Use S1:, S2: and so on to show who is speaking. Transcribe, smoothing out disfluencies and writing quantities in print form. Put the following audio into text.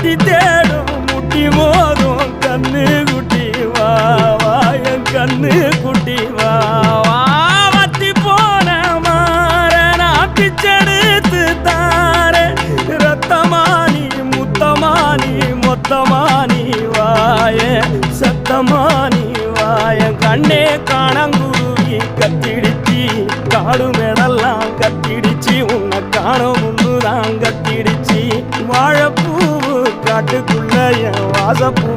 S1: முட்டி தேடும் முட்டி மோதும் கண்ணு குட்டி வா வா என் கண்ணு குட்டி வா வா வத்தி போன மாற நான் பிச்செடுத்து தார ரத்தமானி முத்தமானி மொத்தமானி வாய சத்தமானி வாய கண்ணே காணங்குருவி கத்திடுச்சி காடு மேடெல்லாம் கத்திடுச்சி உன்னை காணும் முன்னுதான் கத்திடுச்சி வாழைப்பூ காட்டுக்குள்ள என் வாசப்பூ